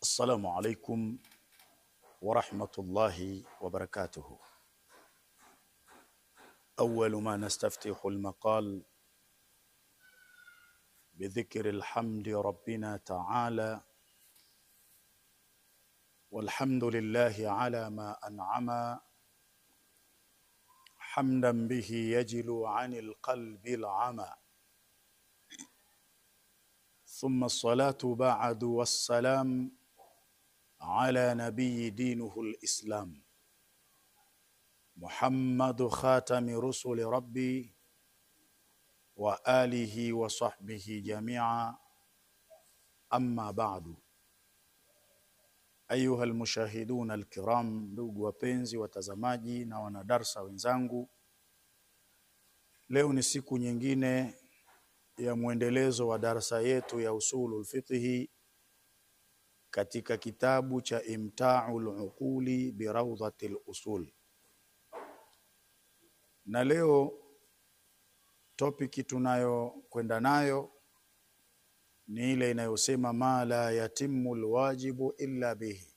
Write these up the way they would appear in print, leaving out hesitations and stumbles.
السلام عليكم ورحمة الله وبركاته. أول ما نستفتح المقال بذكر الحمد ربنا تعالى، والحمد لله على ما أنعم حمدا به يجلو عن القلب العمى، ثم الصلاة بعد والسلام على نبي دينه الإسلام محمد خاتم رسل ربي وآله وصحبه جميعا، أما بعد. أيها المشاهدون الكرام، ndugu wapenzi watazamaji na wanadarsa wenzangu, leo ni siku nyingine ya muendelezo wa darasa yetu ya usulul fiqhi katika kitabu cha Imta'ul Uquli bi Rawdatil Usul. Na leo topiki tunayo kwenda nayo ni ile inayosema ma la yatimmu alwajibu illa bihi,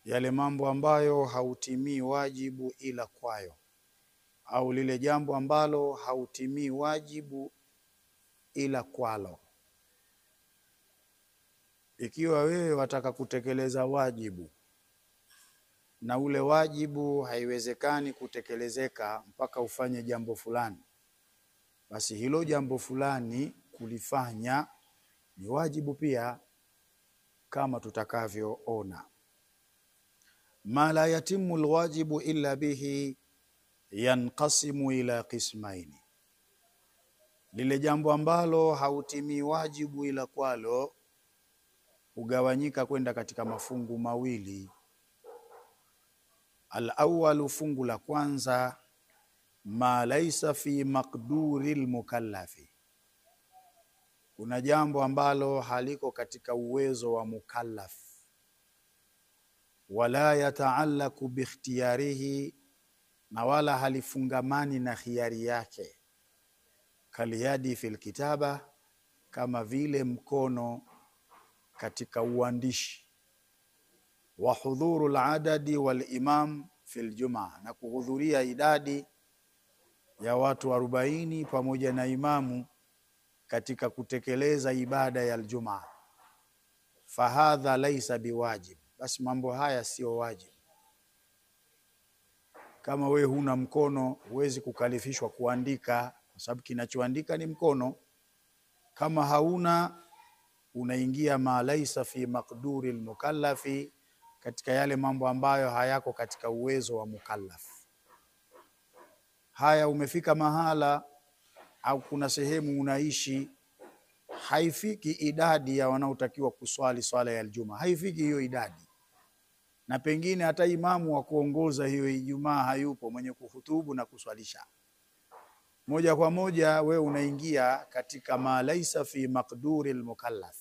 yale mambo ambayo hautimii wajibu ila kwayo, au lile jambo ambalo hautimii wajibu ila kwalo. Ikiwa wewe wataka kutekeleza wajibu na ule wajibu haiwezekani kutekelezeka mpaka ufanye jambo fulani, basi hilo jambo fulani kulifanya ni wajibu pia, kama tutakavyoona. Ma la yatimu alwajibu illa bihi yanqasimu ila qismaini, lile jambo ambalo hautimii wajibu ila kwalo hugawanyika kwenda katika mafungu mawili. Al-awwal, fungu la kwanza, ma laysa fi maqduril mukallafi, kuna jambo ambalo haliko katika uwezo wa mukallaf, wala yataallaqu bi ikhtiyarihi, na wala halifungamani na khiari yake, kaliyadi fil kitaba, kama vile mkono katika uandishi, wa hudhurul adadi wal imam fil jumaa, na kuhudhuria idadi ya watu 40 pamoja na imamu katika kutekeleza ibada ya aljumaa. Fahadha laysa biwajib, basi mambo haya sio wajibu. Kama we huna mkono huwezi kukalifishwa kuandika, kwa sababu kinachoandika ni mkono. Kama hauna, unaingia ma laysa fi maqduril mukallafi, katika yale mambo ambayo hayako katika uwezo wa mukallaf. Haya, umefika mahala au kuna sehemu unaishi haifiki idadi ya wanaotakiwa kuswali swala ya Ijumaa, haifiki hiyo idadi, na pengine hata imamu wa kuongoza hiyo Ijumaa hayupo mwenye kuhutubu na kuswalisha. Moja kwa moja we unaingia katika ma laysa fi maqduril mukallaf,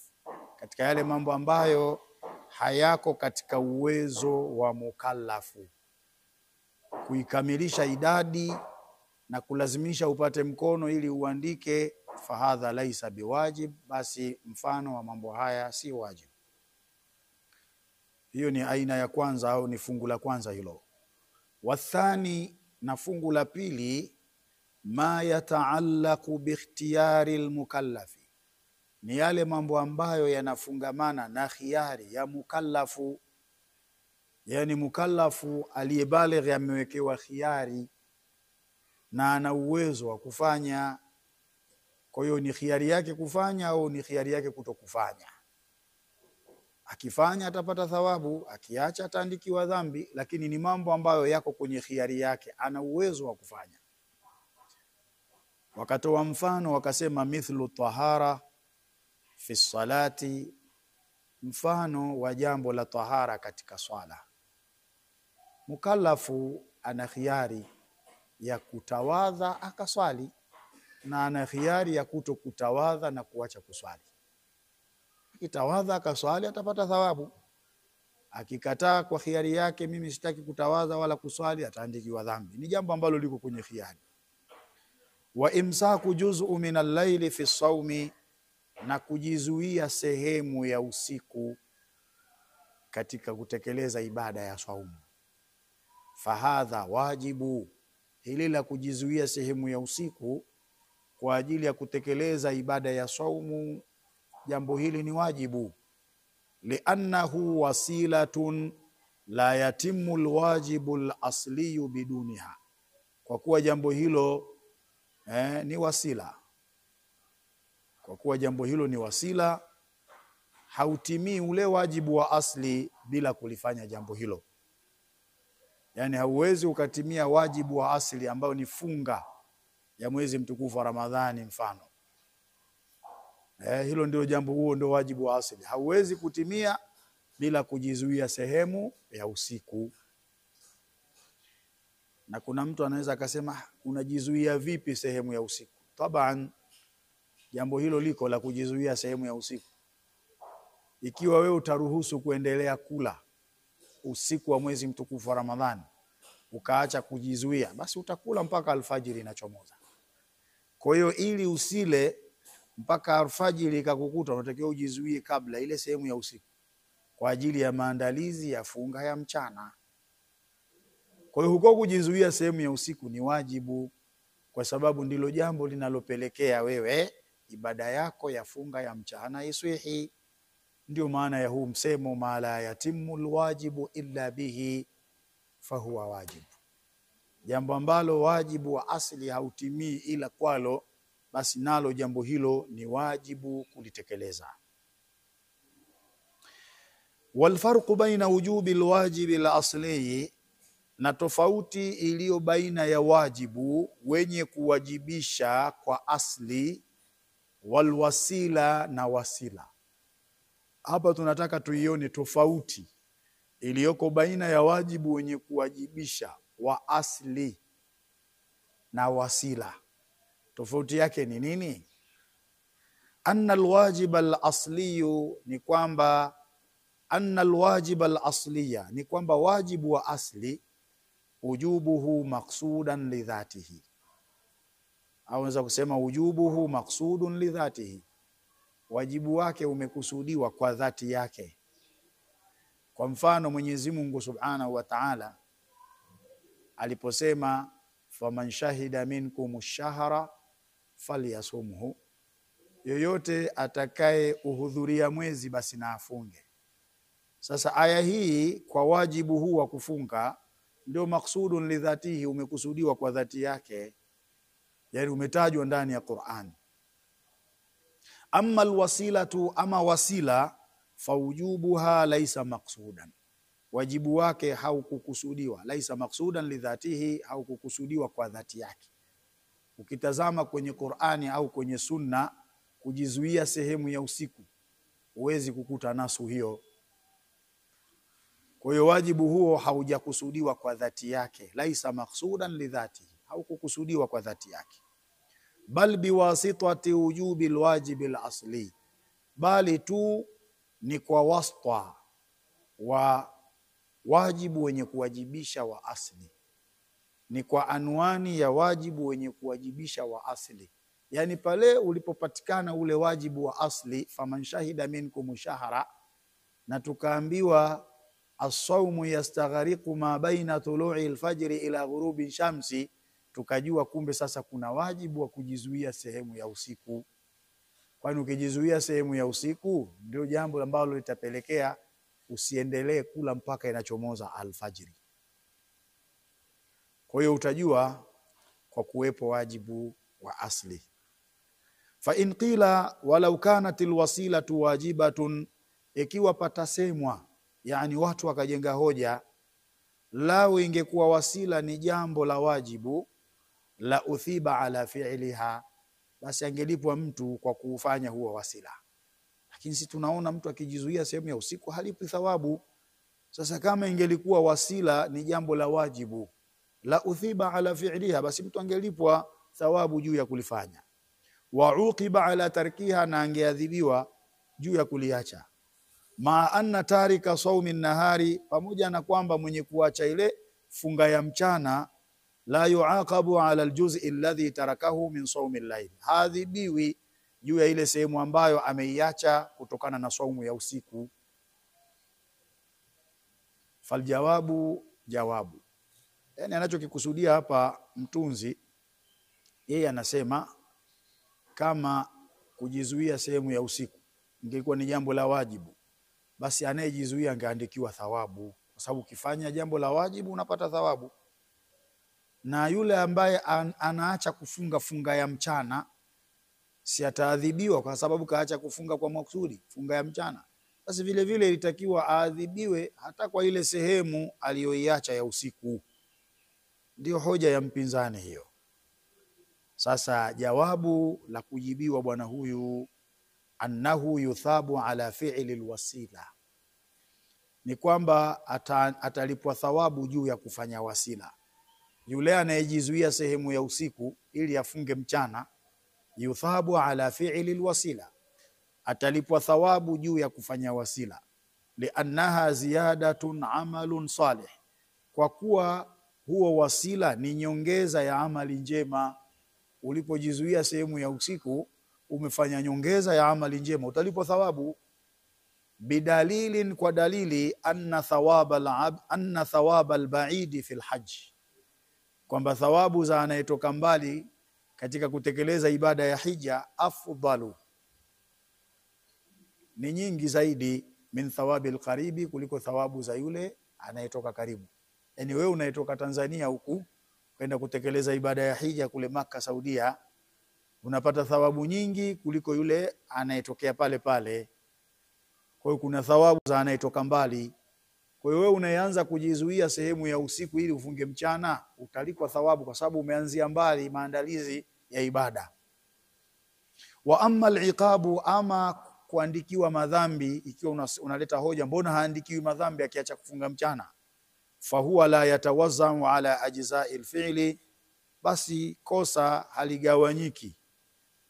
katika yale mambo ambayo hayako katika uwezo wa mukallafu, kuikamilisha idadi na kulazimisha upate mkono ili uandike. Fahadha laysa biwajib, basi mfano wa mambo haya si wajib. Hiyo ni aina ya kwanza, au ni fungu la kwanza hilo. Wathani, na fungu la pili, ma yataallaqu bi ikhtiyari almukallafi, ni yale mambo ambayo yanafungamana na khiari ya mukallafu, yani mukallafu aliyebaligh amewekewa khiari na ana uwezo wa kufanya. Kwa hiyo ni khiari yake kufanya au ni khiari yake kutokufanya. Akifanya atapata thawabu, akiacha ataandikiwa dhambi, lakini ni mambo ambayo yako kwenye khiari yake, ana uwezo wa kufanya. Wakatoa mfano wakasema mithlu tahara fi salati, mfano wa jambo la tahara katika swala. Mukallafu ana khiari ya kutawadha akaswali, na ana khiari ya kutokutawadha na kuacha kuswali. Akitawadha akaswali atapata thawabu. Akikataa kwa khiari yake, mimi sitaki kutawadha wala kuswali, ataandikiwa dhambi. Ni jambo ambalo liko kwenye khiari. Wa imsaku juz'u min al-layli fi as-sawmi, na kujizuia sehemu ya usiku katika kutekeleza ibada ya saumu. Fahadha wajibu, hili la kujizuia sehemu ya usiku kwa ajili ya kutekeleza ibada ya saumu, jambo hili ni wajibu. Liannahu wasilatun la yatimu alwajibu alasliyu biduniha, kwa kuwa jambo hilo ni wasila. Kwa kuwa jambo hilo ni wasila, hautimii ule wajibu wa asli bila kulifanya jambo hilo. Yani hauwezi ukatimia wajibu wa asli ambao ni funga ya mwezi mtukufu wa Ramadhani mfano. Hilo ndio jambo, huo ndio wajibu wa asli. Hauwezi kutimia bila kujizuia sehemu ya usiku. Na kuna mtu anaweza akasema unajizuia vipi sehemu ya usiku? Taban, jambo hilo liko la kujizuia sehemu ya usiku. Ikiwa wewe utaruhusu kuendelea kula usiku wa mwezi mtukufu wa Ramadhani, ukaacha kujizuia, basi utakula mpaka alfajiri inachomoza. Kwa hiyo ili usile mpaka alfajiri ikakukuta, unatakiwa ujizuie kabla ile sehemu ya usiku kwa ajili ya maandalizi ya funga ya mchana. Kwa hiyo huko kujizuia sehemu ya usiku ni wajibu, kwa sababu ndilo jambo linalopelekea wewe ibada yako ya funga ya mchana iswihi. Ndio maana ya huu msemo, ma la yatimu alwajibu illa bihi fahuwa wajibu. Jambo ambalo wajibu wa asli hautimii ila kwalo, basi nalo jambo hilo ni wajibu kulitekeleza. Walfarqu baina wujubi alwajibi alasli, na tofauti iliyo baina ya wajibu wenye kuwajibisha kwa asli, walwasila na wasila. Hapa tunataka tuione tofauti iliyoko baina ya wajibu wenye kuwajibisha wa asli na wasila. Tofauti yake ni nini? Anna alwajib alasliyu, ni kwamba anna alwajib alasliya, ni kwamba wajibu wa asli wujubuhu maqsudan lidhatihi, au unaweza kusema wujubuhu maqsudun lidhatihi, wajibu wake umekusudiwa kwa dhati yake. Kwa mfano Mwenyezi Mungu Subhanahu wa Ta'ala aliposema faman shahida minkum ash-shahra falyasumhu, yoyote atakaye uhudhuria mwezi basi na afunge. Sasa aya hii kwa wajibu huu wa kufunga ndio maksudun lidhatihi, umekusudiwa kwa dhati yake, yani umetajwa ndani ya Qur'an. Amma alwasilatu, ama wasila, fawujubuha laysa maqsudan, wajibu wake haukukusudiwa, laysa maqsudan lidhatihi, haukukusudiwa kwa dhati yake. Ukitazama kwenye Qur'ani au kwenye Sunna, kujizuia sehemu ya usiku huwezi kukuta nasu hiyo. Kwa hiyo wajibu huo haujakusudiwa kwa dhati yake, laisa maqsudan lidhatihi, haukukusudiwa kwa dhati yake. Bal biwasitati wujubi alwajibi alasli, bali tu ni kwa wasta wa wajibu wenye kuwajibisha wa asli, ni kwa anwani ya wajibu wenye kuwajibisha wa asli. Yani pale ulipopatikana ule wajibu wa asli, faman shahida minkum shahra, na tukaambiwa as-sawmu yastaghriqu ma baina tulu'i al-fajri ila ghurubi shamsi, tukajua kumbe sasa kuna wajibu wa kujizuia sehemu ya usiku. Kwani ukijizuia sehemu ya usiku ndio jambo ambalo litapelekea usiendelee kula mpaka inachomoza alfajiri. Kwa hiyo utajua kwa kuwepo wajibu wa asli. Fa in qila walau kanat alwasilatu wajibatun, ikiwa patasemwa, yani watu wakajenga hoja, lao ingekuwa wasila ni jambo la wajibu, la uthiba ala fi'liha, basi angelipwa mtu kwa kufanya huo wasila. Lakini sisi tunaona mtu akijizuia sehemu ya usiku halipi thawabu. Sasa kama ingelikuwa wasila ni jambo la wajibu, la uthiba ala fi'liha, basi mtu angelipwa thawabu juu ya kulifanya. Wa uqiba ala tarkiha, na angeadhibiwa juu ya kuliacha. Ma anna tarika sawmi nahari, pamoja na kwamba mwenye kuacha ile funga ya mchana, la yuaqabu ala aljuz'i alladhi tarakahu min sawmi al-layl, hadhibiwi juu ya ile sehemu ambayo ameiacha kutokana na saumu ya usiku. Faljawabu jawabu, yani anachokikusudia hapa mtunzi, yeye anasema kama kujizuia sehemu ya usiku ingekuwa ni jambo la wajibu, basi anayejizuia angeandikiwa thawabu, kwa sababu ukifanya jambo la wajibu unapata thawabu. Na yule ambaye anaacha kufunga funga ya mchana, si ataadhibiwa kwa sababu kaacha kufunga kwa makusudi funga ya mchana? Basi vile vile ilitakiwa aadhibiwe hata kwa ile sehemu aliyoiacha ya usiku. Ndio hoja ya mpinzani hiyo. Sasa jawabu la kujibiwa bwana huyu, annahu yuthabu ala fi'li alwasila, ni kwamba atalipwa thawabu juu ya kufanya wasila. Yule anayejizuia sehemu ya usiku ili afunge mchana, yuthabu ala fi'li alwasila, atalipwa thawabu juu ya kufanya wasila. Liannaha ziyadatun amalun salih, kwa kuwa huo wasila ni nyongeza ya amali njema. Ulipojizuia sehemu ya usiku umefanya nyongeza ya amali njema, utalipwa thawabu. Bidalilin, kwa dalili, anna thawaba albaidi fi alhajj, kwamba thawabu za anayetoka mbali katika kutekeleza ibada ya hija afdalu, ni nyingi zaidi, min thawabi alqaribi, kuliko thawabu za yule anayetoka karibu. Yani wewe unayetoka Tanzania huku kwenda kutekeleza ibada ya hija kule Maka Saudia, unapata thawabu nyingi kuliko yule anayetokea pale pale. Kwa hiyo kuna thawabu za anayetoka mbali. Kwa hiyo wewe unaanza kujizuia sehemu ya usiku ili ufunge mchana, utalipwa thawabu kwa sababu umeanzia mbali maandalizi ya ibada. Wa amma al-iqabu, ama kuandikiwa madhambi, ikiwa unaleta hoja mbona haandikiwi madhambi akiacha kufunga mchana, fahuwa la yatawazzamu ala ajza'i al-fi'li, basi kosa haligawanyiki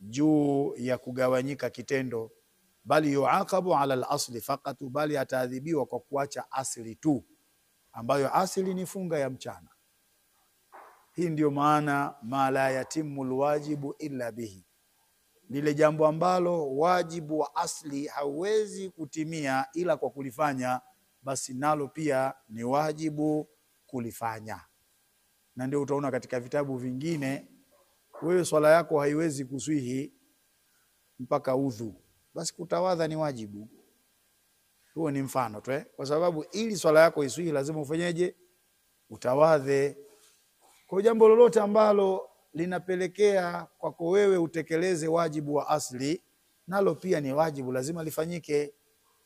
juu ya kugawanyika kitendo, bali yuaqabu ala al-asli faqat, bali ataadhibiwa kwa kuacha asili tu, ambayo asili ni funga ya mchana. Hii ndio maana ma la yatimu alwajibu illa bihi, lile jambo ambalo wajibu wa asli hauwezi kutimia ila kwa kulifanya, basi nalo pia ni wajibu kulifanya. Na ndio utaona katika vitabu vingine, wewe swala yako haiwezi kuswihi mpaka udhu, basi kutawadha ni wajibu. Huo ni mfano tu, kwa sababu ili swala yako iswihi lazima ufanyeje? Utawadhe. Kwa jambo lolote ambalo linapelekea kwako wewe utekeleze wajibu wa asli, nalo pia ni wajibu, lazima lifanyike.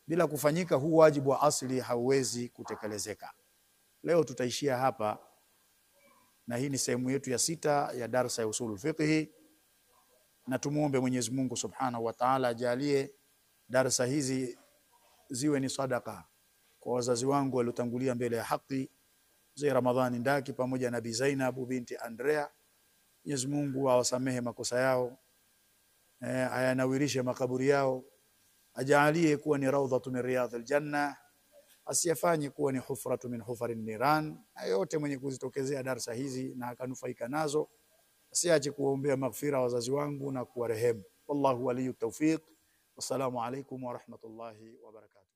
Bila kufanyika huu wajibu wa asli hauwezi kutekelezeka. Leo tutaishia hapa, na hii ni sehemu yetu ya 6 ya darasa ya usulul fiqh. Na tumuombe Mwenyezi Mungu Subhanahu wa Ta'ala ajalie darasa hizi ziwe ni sadaka kwa wazazi wangu waliotangulia mbele ya haki, Mzee Ramadhani Ndaki pamoja na Bi Zainabu binti Andrea. Mwenyezi Mungu awasamehe makosa yao, ayanawirishe makaburi yao, ajalie kuwa ni rawdhatu min riyadhil janna, asiyafanye kuwa ni hufratu min hufarin niran. Yote mwenye kuzitokezea darasa hizi na akanufaika nazo, asiache kuombea maghfira wazazi wangu na kuwarehemu. Wallahu waliyut tawfiq. Wassalamu alaykum wa rahmatullahi wa barakatuh.